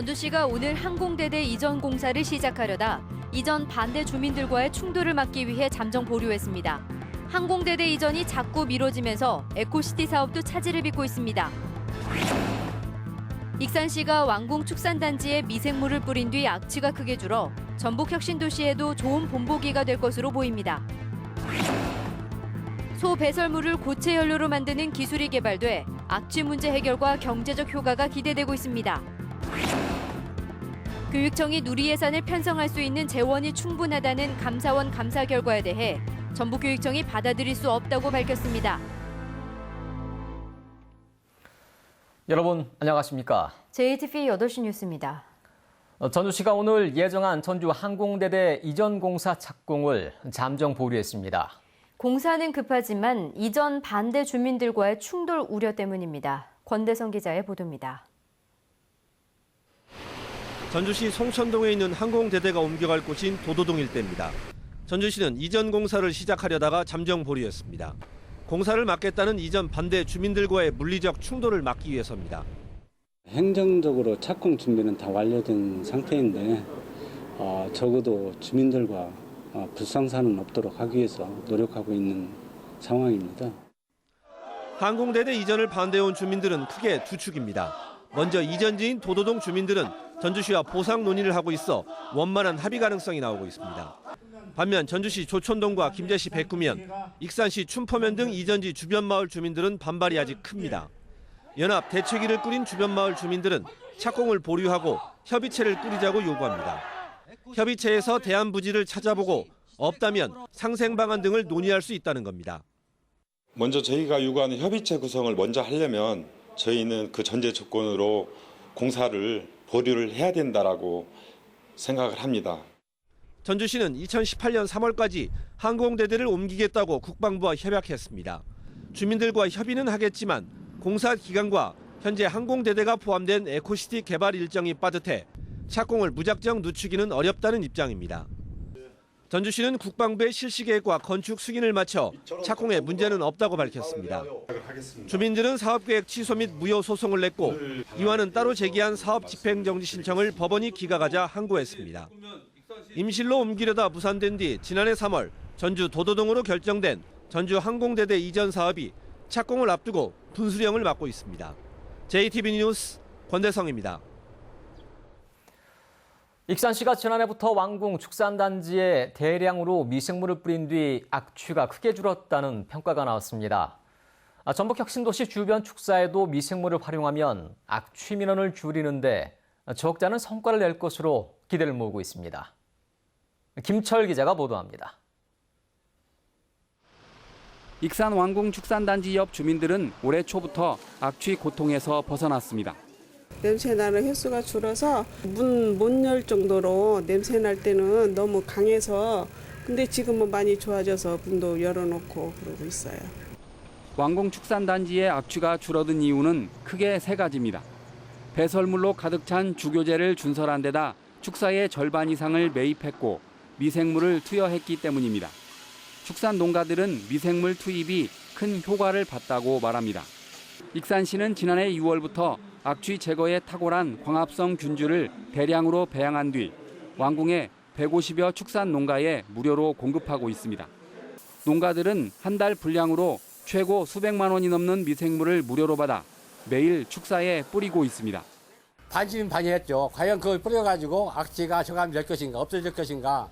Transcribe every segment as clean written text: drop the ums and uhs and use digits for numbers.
전주시가 오늘 항공대대 이전 공사를 시작하려다 이전 반대 주민들과의 충돌을 막기 위해 잠정 보류했습니다. 항공대대 이전이 자꾸 미뤄지면서 에코시티 사업도 차질을 빚고 있습니다. 익산시가 왕궁축산단지에 미생물을 뿌린 뒤 악취가 크게 줄어 전북혁신도시에도 좋은 본보기가 될 것으로 보입니다. 소 배설물을 고체 연료로 만드는 기술이 개발돼 악취 문제 해결과 경제적 효과가 기대되고 있습니다. 교육청이 누리 예산을 편성할 수 있는 재원이 충분하다는 감사원 감사 결과에 대해 전북교육청이 받아들일 수 없다고 밝혔습니다. 여러분 안녕하십니까? JTV 8시 뉴스입니다. 전주시가 오늘 예정한 전주 항공대대 이전 공사 착공을 잠정 보류했습니다. 공사는 급하지만 이전 반대 주민들과의 충돌 우려 때문입니다. 권대성 기자의 보도입니다. 전주시 송천동에 있는 항공대대가 옮겨갈 곳인 도도동 일대입니다. 전주시는 이전 공사를 시작하려다가 잠정 보류했습니다. 공사를 막겠다는 이전 반대 주민들과의 물리적 충돌을 막기 위해서입니다. 행정적으로 착공 준비는 다 완료된 상태인데 적어도 주민들과 불상사는 없도록 하기 위해서 노력하고 있는 상황입니다. 항공대대 이전을 반대해온 주민들은 크게 두 축입니다. 먼저 이전지인 도도동 주민들은 전주시와 보상 논의를 하고 있어 원만한 합의 가능성이 나오고 있습니다. 반면 전주시 조촌동과 김제시 백구면, 익산시 춘포면 등 이전지 주변 마을 주민들은 반발이 아직 큽니다. 연합 대책위를 꾸린 주변 마을 주민들은 착공을 보류하고 협의체를 꾸리자고 요구합니다. 협의체에서 대안 부지를 찾아보고 없다면 상생 방안 등을 논의할 수 있다는 겁니다. 먼저 저희가 요구하는 협의체 구성을 먼저 하려면 저희는 그 전제 조건으로 공사를 보류를 해야 된다라고 생각을 합니다. 전주시는 2018년 3월까지 항공대대를 옮기겠다고 국방부와 협약했습니다. 주민들과 협의는 하겠지만 공사 기간과 현재 항공대대가 포함된 에코시티 개발 일정이 빠듯해 착공을 무작정 늦추기는 어렵다는 입장입니다. 전주시는 국방부의 실시계획과 건축 승인을 마쳐 착공에 문제는 없다고 밝혔습니다. 주민들은 사업계획 취소 및 무효 소송을 냈고 이와는 따로 제기한 사업 집행정지 신청을 법원이 기각하자 항고했습니다. 임실로 옮기려다 무산된 뒤 지난해 3월 전주 도도동으로 결정된 전주 항공대대 이전 사업이 착공을 앞두고 분수령을 맞고 있습니다. JTB 뉴스 권대성입니다. 익산시가 지난해부터 왕궁축산단지에 대량으로 미생물을 뿌린 뒤 악취가 크게 줄었다는 평가가 나왔습니다. 전북혁신도시 주변 축사에도 미생물을 활용하면 악취 민원을 줄이는데 적지 않은 성과를 낼 것으로 기대를 모으고 있습니다. 김철 기자가 보도합니다. 익산 왕궁축산단지 옆 주민들은 올해 초부터 악취 고통에서 벗어났습니다. 냄새나는 횟수가 줄어서 문 못 열 정도로 냄새날 때는 너무 강해서 근데 지금은 많이 좋아져서 문도 열어놓고 그러고 있어요. 왕궁축산단지의 악취가 줄어든 이유는 크게 세 가지입니다. 배설물로 가득 찬 주교제를 준설한 데다 축사의 절반 이상을 매입했고 미생물을 투여했기 때문입니다. 축산 농가들은 미생물 투입이 큰 효과를 봤다고 말합니다. 익산시는 지난해 6월부터 악취 제거에 탁월한 광합성 균주를 대량으로 배양한 뒤 왕궁의 150여 축산 농가에 무료로 공급하고 있습니다. 농가들은 한 달 분량으로 최고 수백만 원이 넘는 미생물을 무료로 받아 매일 축사에 뿌리고 있습니다. 반신반의했죠. 과연 그걸 뿌려가지고 악취가 저감될 것인가 없어질 것인가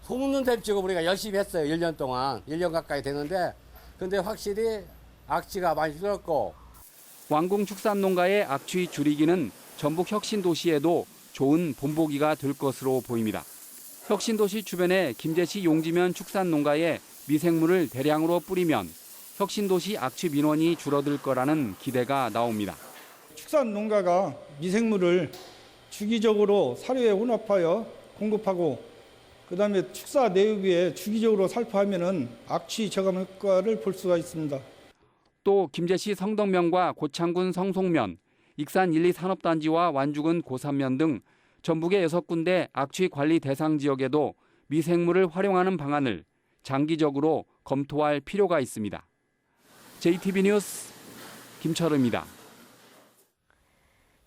소문는 셈치고 우리가 열심히 했어요. 1년 동안. 1년 가까이 되는데 근데 확실히 악취가 많이 줄었고 왕궁축산농가의 악취 줄이기는 전북혁신도시에도 좋은 본보기가 될 것으로 보입니다. 혁신도시 주변의 김제시 용지면 축산농가에 미생물을 대량으로 뿌리면 혁신도시 악취 민원이 줄어들 거라는 기대가 나옵니다. 축산농가가 미생물을 주기적으로 사료에 혼합하여 공급하고 그다음에 축사 내역에 주기적으로 살포하면은 악취 저감 효과를 볼 수가 있습니다. 또 김제시 성덕면과 고창군 성송면, 익산 1, 2 산업단지와 완주군 고산면 등 전북의 6군데 악취 관리 대상 지역에도 미생물을 활용하는 방안을 장기적으로 검토할 필요가 있습니다. JTB 뉴스 김철우입니다.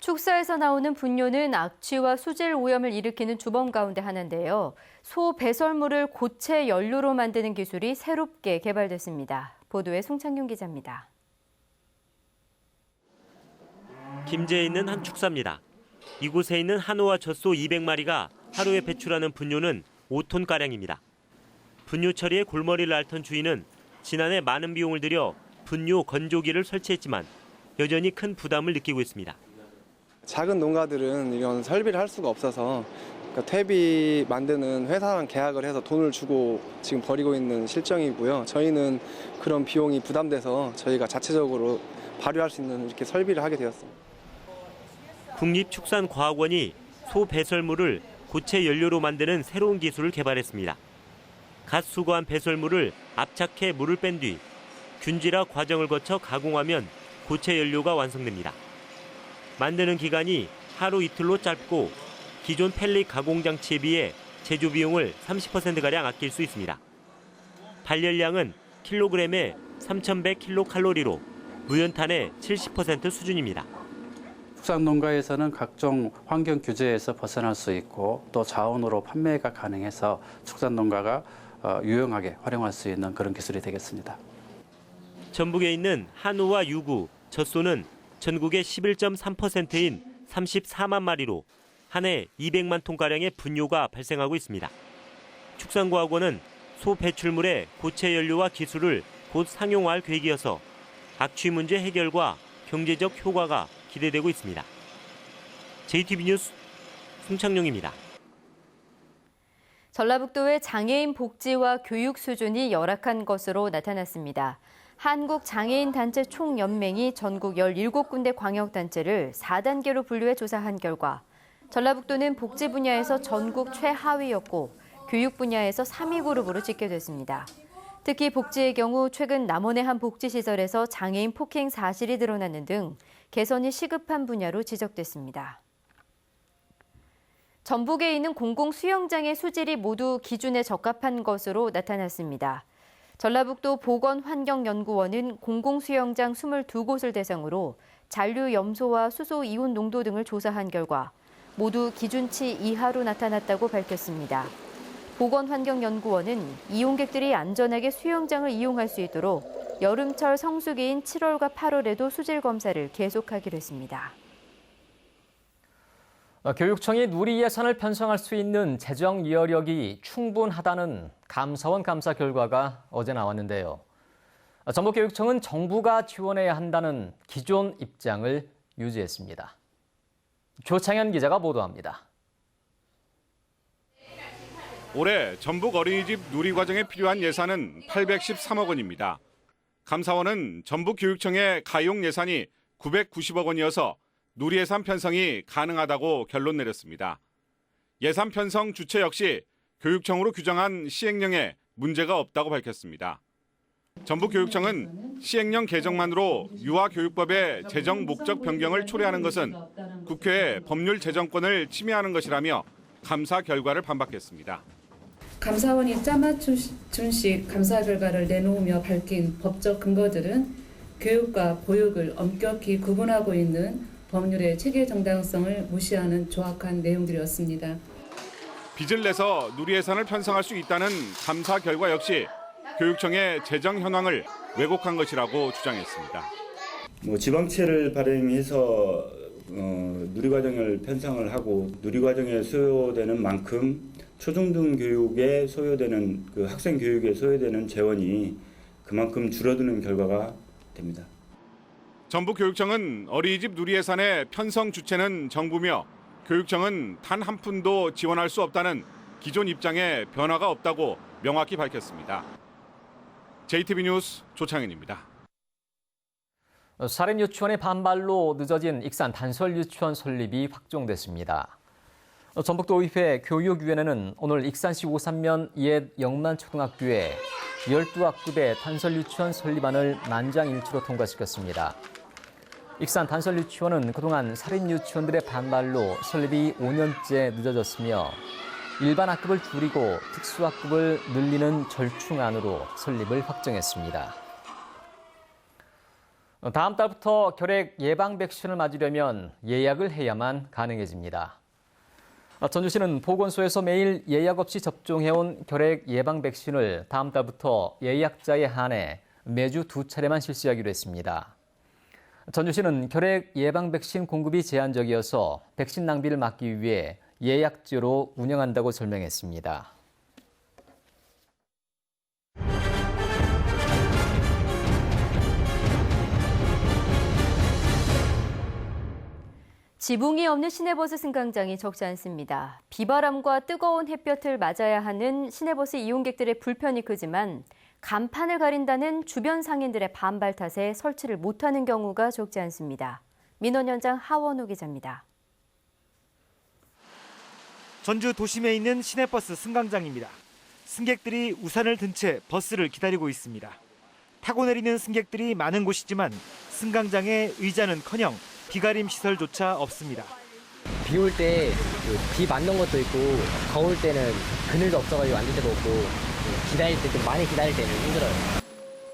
축사에서 나오는 분뇨는 악취와 수질 오염을 일으키는 주범 가운데 하나인데요. 소 배설물을 고체 연료로 만드는 기술이 새롭게 개발됐습니다. 보도에 송창균 기자입니다. 김제에 있는 한 축사입니다. 이곳에 있는 한우와 젖소 200마리가 하루에 배출하는 분뇨는 5톤가량입니다. 분뇨 처리에 골머리를 앓던 주인은 지난해 많은 비용을 들여 분뇨 건조기를 설치했지만 여전히 큰 부담을 느끼고 있습니다. 작은 농가들은 이런 설비를 할 수가 없어서 퇴비 만드는 회사랑 계약을 해서 돈을 주고 지금 벌이고 있는 실정이고요. 저희는 그런 비용이 부담돼서 저희가 자체적으로 발휘할 수 있는 이렇게 설비를 하게 되었습니다. 국립축산과학원이 소 배설물을 고체 연료로 만드는 새로운 기술을 개발했습니다. 갓 수거한 배설물을 압착해 물을 뺀 뒤 균질화 과정을 거쳐 가공하면 고체 연료가 완성됩니다. 만드는 기간이 하루 이틀로 짧고 기존 펠릿 가공 장치에 비해 제조 비용을 30%가량 아낄 수 있습니다. 발열량은 킬로그램에 3,100킬로칼로리로 무연탄의 70% 수준입니다. 축산농가에서는 각종 환경 규제에서 벗어날 수 있고 또 자원으로 판매가 가능해서 축산농가가 유용하게 활용할 수 있는 그런 기술이 되겠습니다. 전북에 있는 한우와 유구, 젖소는 전국의 11.3%인 34만 마리로 한 해 200만 톤가량의 분뇨가 발생하고 있습니다. 축산과학원은 소 배출물의 고체 연료와 기술을 곧 상용화할 계획이어서 악취 문제 해결과 경제적 효과가 기대되고 있습니다. JTB 뉴스 송창용입니다. 전라북도의 장애인 복지와 교육 수준이 열악한 것으로 나타났습니다. 한국장애인단체 총연맹이 전국 17군데 광역단체를 4단계로 분류해 조사한 결과 전라북도는 복지 분야에서 전국 최하위였고 교육 분야에서 3위 그룹으로 집계됐습니다. 특히 복지의 경우 최근 남원의 한 복지시설에서 장애인 폭행 사실이 드러나는 등 개선이 시급한 분야로 지적됐습니다. 전북에 있는 공공수영장의 수질이 모두 기준에 적합한 것으로 나타났습니다. 전라북도 보건환경연구원은 공공수영장 22곳을 대상으로 잔류 염소와 수소 이온 농도 등을 조사한 결과 모두 기준치 이하로 나타났다고 밝혔습니다. 보건환경연구원은 이용객들이 안전하게 수영장을 이용할 수 있도록 여름철 성수기인 7월과 8월에도 수질 검사를 계속하기로 했습니다. 교육청이 누리 예산을 편성할 수 있는 재정 여력이 충분하다는 감사원 감사 결과가 어제 나왔는데요. 전북교육청은 정부가 지원해야 한다는 기존 입장을 유지했습니다. 조창현 기자가 보도합니다. 올해 전북 어린이집 누리과정에 필요한 예산은 813억 원입니다. 감사원은 전북교육청의 가용 예산이 990억 원이어서 누리 예산 편성이 가능하다고 결론 내렸습니다. 예산 편성 주체 역시 교육청으로 규정한 시행령에 문제가 없다고 밝혔습니다. 전북교육청은 시행령 개정만으로 유아교육법의 재정 목적 변경을 초래하는 것은 국회의 법률 제정권을 침해하는 것이라며 감사 결과를 반박했습니다. 감사원이 짜맞춤식 감사 결과를 내놓으며 밝힌 법적 근거들은 교육과 보육을 엄격히 구분하고 있는 법률의 체계 정당성을 무시하는 조악한 내용들이었습니다. 빚을 내서 누리 예산을 편성할 수 있다는 감사 결과 역시 교육청의 재정 현황을 왜곡한 것이라고 주장했습니다. 지방채를 발행해서 누리과정을 편성을 하고 누리과정에 소요되는 만큼 초중등 교육에 소요되는 학생 교육에 소요되는 재원이 그만큼 줄어드는 결과가 됩니다. 전북교육청은 어린이집 누리 예산의 편성 주체는 정부며 교육청은 단 한 푼도 지원할 수 없다는 기존 입장에 변화가 없다고 명확히 밝혔습니다. JTB 뉴스 조창현입니다. 사립유치원의 반발로 늦어진 익산 단설유치원 설립이 확정됐습니다. 전북도의회 교육위원회는 오늘 익산시 오산면 옛 영만초등학교에 12학급의 단설유치원 설립안을 만장일치로 통과시켰습니다. 익산 단설유치원은 그동안 사립유치원들의 반발로 설립이 5년째 늦어졌으며 일반 학급을 줄이고 특수학급을 늘리는 절충안으로 설립을 확정했습니다. 다음 달부터 결핵 예방 백신을 맞으려면 예약을 해야만 가능해집니다. 전주시는 보건소에서 매일 예약 없이 접종해온 결핵 예방 백신을 다음 달부터 예약자에 한해 매주 2차례만 실시하기로 했습니다. 전주시는 결핵 예방 백신 공급이 제한적이어서 백신 낭비를 막기 위해 예약제로 운영한다고 설명했습니다. 지붕이 없는 시내버스 승강장이 적지 않습니다. 비바람과 뜨거운 햇볕을 맞아야 하는 시내버스 이용객들의 불편이 크지만 간판을 가린다는 주변 상인들의 반발 탓에 설치를 못하는 경우가 적지 않습니다. 민원 현장 하원우 기자입니다. 전주 도심에 있는 시내버스 승강장입니다. 승객들이 우산을 든 채 버스를 기다리고 있습니다. 타고 내리는 승객들이 많은 곳이지만 승강장에 의자는커녕 비가림 시설조차 없습니다. 비 올 때 비 맞는 것도 있고 더울 때는 그늘도 없어가지고 앉을 데도 없고 기다릴 때 좀 많이 기다릴 때는 힘들어요.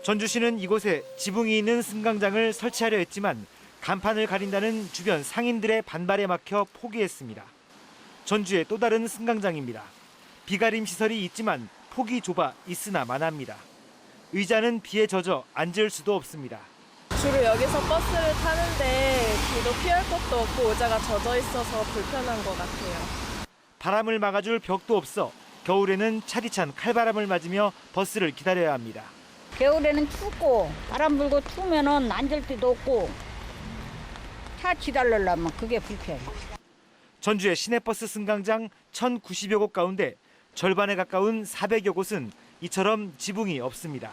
전주시는 이곳에 지붕이 있는 승강장을 설치하려 했지만 간판을 가린다는 주변 상인들의 반발에 막혀 포기했습니다. 전주의 또 다른 승강장입니다. 비가림 시설이 있지만 폭이 좁아 있으나 마나합니다. 의자는 비에 젖어 앉을 수도 없습니다. 주로 여기서 버스를 타는데 비도 피할 것도 없고 의자가 젖어 있어서 불편한 것 같아요. 바람을 막아줄 벽도 없어 겨울에는 차디찬 칼바람을 맞으며 버스를 기다려야 합니다. 겨울에는 춥고 바람 불고 추우면은 앉을 데도 없고 차 기다리려면 그게 불편해. 전주의 시내버스 승강장 1,090여 곳 가운데 절반에 가까운 400여 곳은 이처럼 지붕이 없습니다.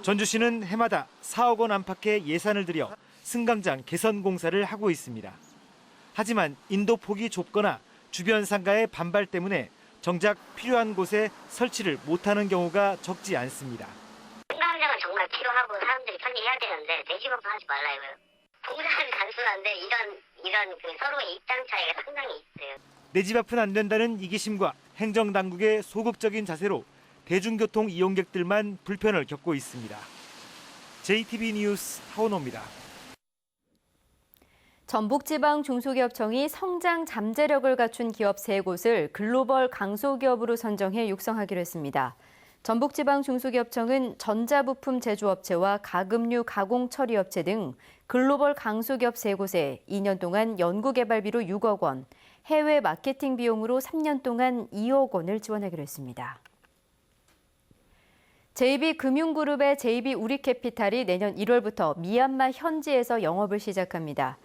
전주시는 해마다 4억 원 안팎의 예산을 들여 승강장 개선 공사를 하고 있습니다. 하지만 인도폭이 좁거나 주변 상가의 반발 때문에 정작 필요한 곳에 설치를 못하는 경우가 적지 않습니다. 승강장은 정말 필요하고 사람들이 편리해야 되는데 내 집 앞에 하지 말라 이거예요. 공사는 단순한데 이런 서로의 입장 차이가 상당히 있어요. 내 집 앞은 안 된다는 이기심과 행정당국의 소극적인 자세로 대중교통 이용객들만 불편을 겪고 있습니다. JTB 뉴스 하원호입니다. 전북지방 중소기업청이 성장 잠재력을 갖춘 기업 3곳을 글로벌 강소기업으로 선정해 육성하기로 했습니다. 전북지방 중소기업청은 전자부품 제조업체와 가금류 가공처리업체 등 글로벌 강소기업 3곳에 2년 동안 연구개발비로 6억 원, 해외 마케팅 비용으로 3년 동안 2억 원을 지원하기로 했습니다. JB금융그룹의 JB우리캐피탈이 내년 1월부터 미얀마 현지에서 영업을 시작합니다.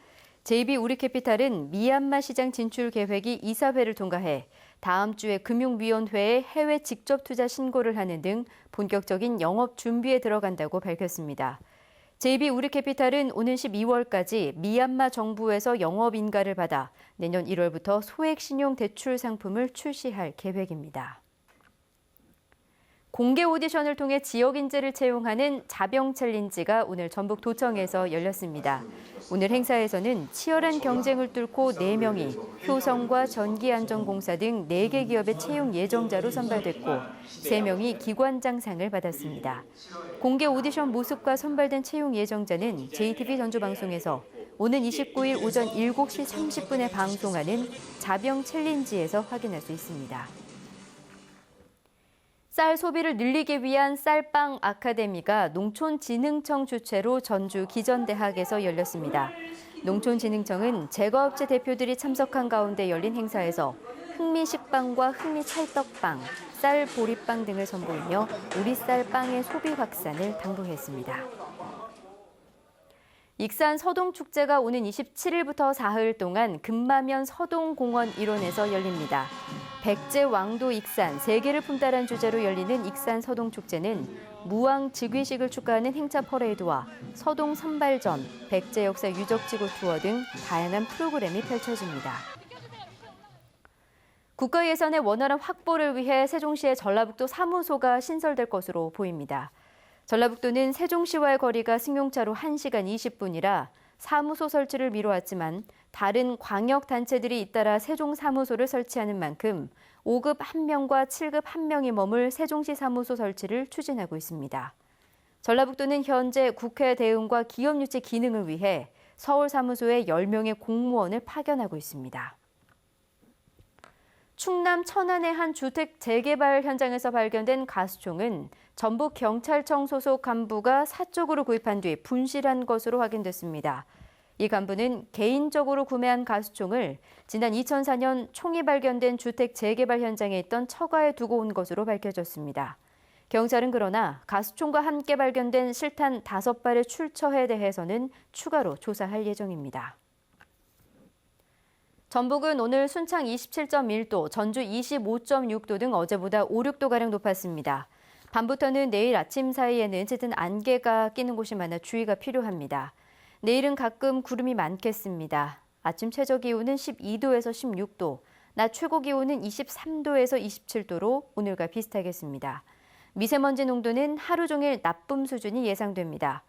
JB우리캐피탈은 미얀마 시장 진출 계획이 이사회를 통과해 다음 주에 금융위원회에 해외 직접 투자 신고를 하는 등 본격적인 영업 준비에 들어간다고 밝혔습니다. JB우리캐피탈은 오는 12월까지 미얀마 정부에서 영업 인가를 받아 내년 1월부터 소액 신용 대출 상품을 출시할 계획입니다. 공개 오디션을 통해 지역 인재를 채용하는 자병 챌린지가 오늘 전북 도청에서 열렸습니다. 오늘 행사에서는 치열한 경쟁을 뚫고 4명이 효성과 전기안전공사 등 4개 기업의 채용 예정자로 선발됐고 3명이 기관장상을 받았습니다. 공개 오디션 모습과 선발된 채용 예정자는 JTB 전주방송에서 오는 29일 오전 7시 30분에 방송하는 자병 챌린지에서 확인할 수 있습니다. 쌀 소비를 늘리기 위한 쌀빵 아카데미가 농촌진흥청 주최로 전주 기전대학에서 열렸습니다. 농촌진흥청은 제과업체 대표들이 참석한 가운데 열린 행사에서 흑미식빵과 흑미찰떡빵, 쌀보리빵 등을 선보이며 우리 쌀빵의 소비 확산을 당부했습니다. 익산 서동축제가 오는 27일부터 사흘 동안 금마면 서동공원 일원에서 열립니다. 백제 왕도 익산, 세계를 품다란 주제로 열리는 익산 서동축제는 무왕 즉위식을 축하하는 행차 퍼레이드와 서동 선발전, 백제 역사 유적지구 투어 등 다양한 프로그램이 펼쳐집니다. 국가 예산의 원활한 확보를 위해 세종시의 전라북도 사무소가 신설될 것으로 보입니다. 전라북도는 세종시와의 거리가 승용차로 1시간 20분이라 사무소 설치를 미뤄왔지만 다른 광역단체들이 잇따라 세종 사무소를 설치하는 만큼 5급 1명과 7급 1명이 머물 세종시 사무소 설치를 추진하고 있습니다. 전라북도는 현재 국회 대응과 기업 유치 기능을 위해 서울 사무소에 10명의 공무원을 파견하고 있습니다. 충남 천안의 한 주택 재개발 현장에서 발견된 가스총은 전북경찰청 소속 간부가 사적으로 구입한 뒤 분실한 것으로 확인됐습니다. 이 간부는 개인적으로 구매한 가스총을 지난 2004년 총이 발견된 주택 재개발 현장에 있던 처가에 두고 온 것으로 밝혀졌습니다. 경찰은 그러나 가스총과 함께 발견된 실탄 5발의 출처에 대해서는 추가로 조사할 예정입니다. 전북은 오늘 순창 27.1도, 전주 25.6도 등 어제보다 5, 6도가량 높았습니다. 밤부터는 내일 아침 사이에는 짙은 안개가 끼는 곳이 많아 주의가 필요합니다. 내일은 가끔 구름이 많겠습니다. 아침 최저 기온은 12도에서 16도, 낮 최고 기온은 23도에서 27도로 오늘과 비슷하겠습니다. 미세먼지 농도는 하루 종일 나쁨 수준이 예상됩니다.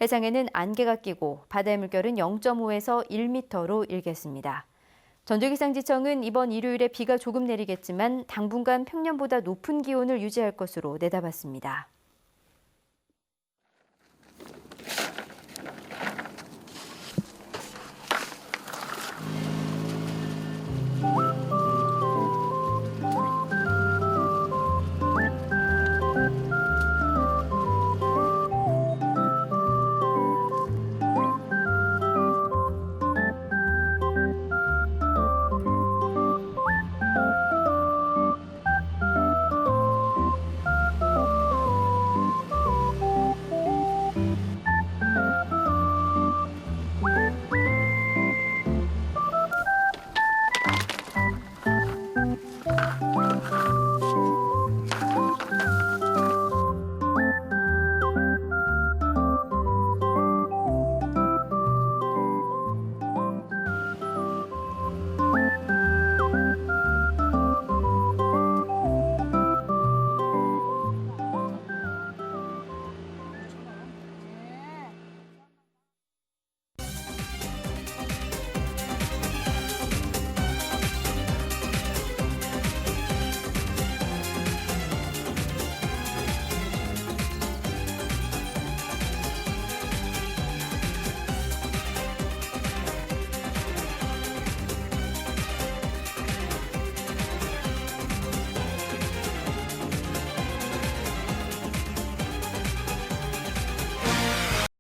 해상에는 안개가 끼고 바다의 물결은 0.5에서 1m로 일겠습니다. 전주기상지청은 이번 일요일에 비가 조금 내리겠지만 당분간 평년보다 높은 기온을 유지할 것으로 내다봤습니다.